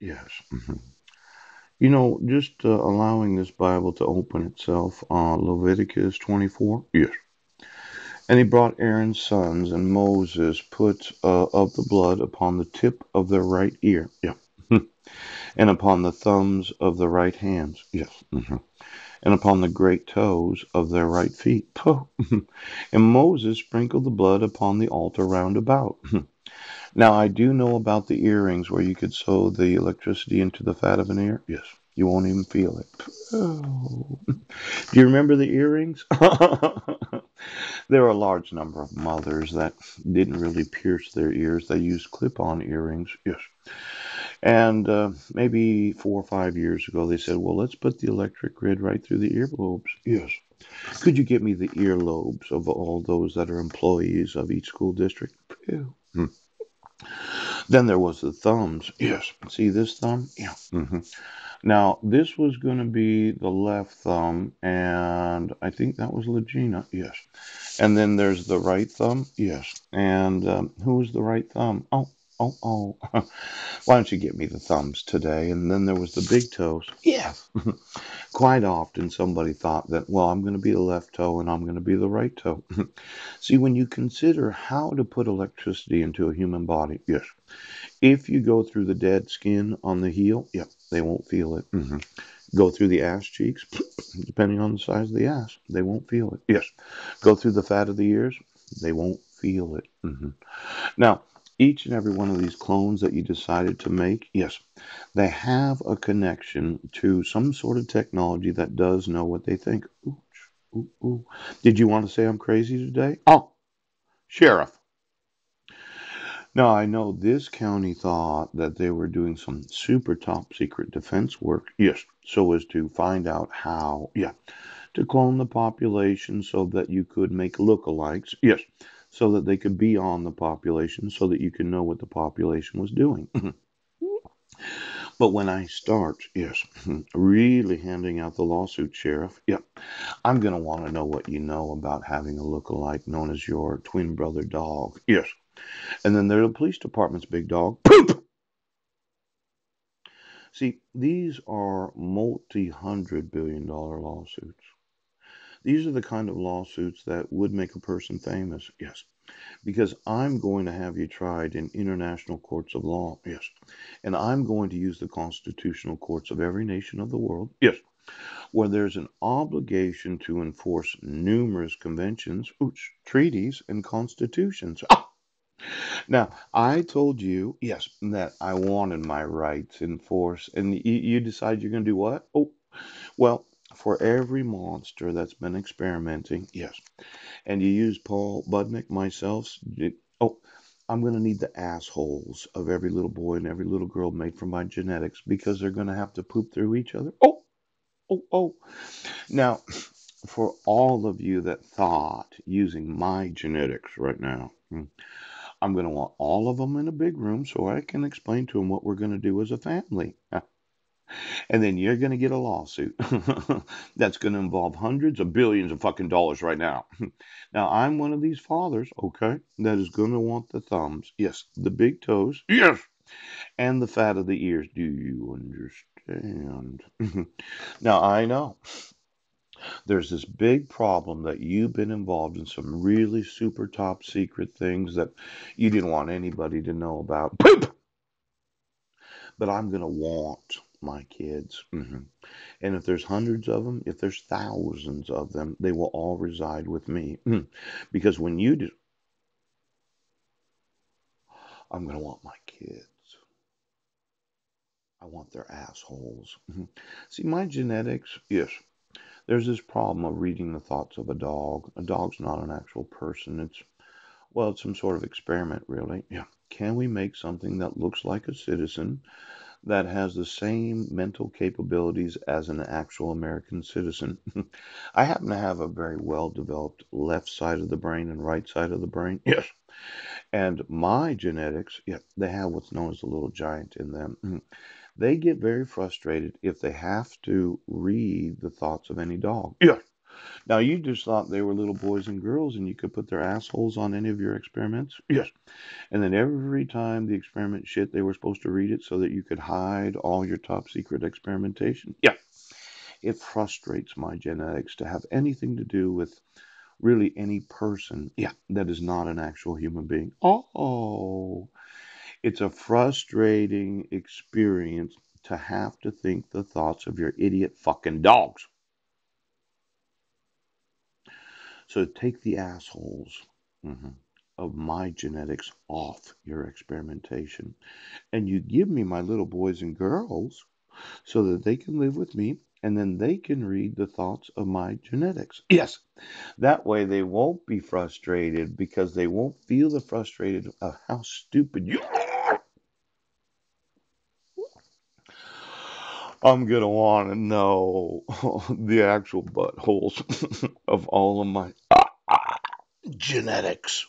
Yes. Just allowing this Bible to open itself, Leviticus 24. Yes. And he brought Aaron's sons, and Moses put of the blood upon the tip of their right ear. Yeah. And upon the thumbs of the right hands. Yes. And upon the great toes of their right feet. Puh. And Moses sprinkled the blood upon the altar round about. Now, I do know about the earrings where you could sew the electricity into the fat of an ear. Yes. You won't even feel it. Oh. Do you remember the earrings? There were a large number of mothers that didn't really pierce their ears. They used clip on earrings. Yes. And maybe 4 or 5 years ago, they said, well, let's put the electric grid right through the earlobes. Yes. Could you get me the earlobes of all those that are employees of each school district? Ew. Then there was the thumbs. Yes. See this thumb? Yeah. Now, this was going to be the left thumb, and I think that was Legina. Yes. And then there's the right thumb. Yes. And who's the right thumb? Oh, oh, oh. Why don't you get me the thumbs today? And then there was the big toes. Yes. Quite often somebody thought that, well, I'm going to be the left toe and I'm going to be the right toe. See, when you consider how to put electricity into a human body, yes. If you go through the dead skin on the heel, yep, they won't feel it. Go through the ass cheeks, depending on the size of the ass, they won't feel it. Yes. Go through the fat of the ears, they won't feel it. Now, each and every one of these clones that you decided to make, yes, they have a connection to some sort of technology that does know what they think. Ooh, ooh, ooh. Did you want to say I'm crazy today? Oh, sheriff. Now, I know this county thought that they were doing some super top secret defense work. Yes, so as to find out how, yeah, to clone the population so that you could make lookalikes. Yes, so that they could be on the population so that you can know what the population was doing. But when I start, yes, really handing out the lawsuit, Sheriff, yep, I'm going to want to know what you know about having a lookalike known as your twin brother dog. Yes. And then there's the police department's big dog. Poop! See, these are multi-hundred-billion-dollar lawsuits. These are the kind of lawsuits that would make a person famous. Yes. Because I'm going to have you tried in international courts of law. Yes. And I'm going to use the constitutional courts of every nation of the world. Yes. Where there's an obligation to enforce numerous conventions, treaties, and constitutions. Now, I told you, yes, that I wanted my rights enforced, and you decide you're going to do what? Oh, well, for every monster that's been experimenting, yes, and you use Paul Budnick, myself, oh, I'm going to need the assholes of every little boy and every little girl made from my genetics because they're going to have to poop through each other. Oh, oh, oh. Now, for all of you that thought using my genetics right now, I'm going to want all of them in a big room so I can explain to them what we're going to do as a family. And then you're going to get a lawsuit that's going to involve hundreds of billions of fucking dollars right now. Now, I'm one of these fathers, okay, that is going to want the thumbs. Yes, the big toes. Yes. And the fat of the ears. Do you understand? Now, I know there's this big problem that you've been involved in some really super top secret things that you didn't want anybody to know about. Poop! But I'm going to want my kids. And if there's hundreds of them, if there's thousands of them, they will all reside with me. Because when you do, I'm going to want my kids. I want their assholes. See, my genetics, yes, there's this problem of reading the thoughts of a dog. A dog's not an actual person. It's some sort of experiment, really. Yeah. Can we make something that looks like a citizen that has the same mental capabilities as an actual American citizen? I happen to have a very well developed left side of the brain and right side of the brain. Yes. And my genetics, yeah, they have what's known as a little giant in them. They get very frustrated if they have to read the thoughts of any dog. Yeah. Now, you just thought they were little boys and girls and you could put their assholes on any of your experiments? Yes. And then every time the experiment shit, they were supposed to read it so that you could hide all your top secret experimentation? Yeah. It frustrates my genetics to have anything to do with really any person, yeah, that is not an actual human being. Oh, it's a frustrating experience to have to think the thoughts of your idiot fucking dogs. So take the assholes mhm, of my genetics off your experimentation. And you give me my little boys and girls so that they can live with me and then they can read the thoughts of my genetics. Yes, that way they won't be frustrated because they won't feel the frustrated of how stupid you are. I'm gonna want to know the actual buttholes of all of my genetics.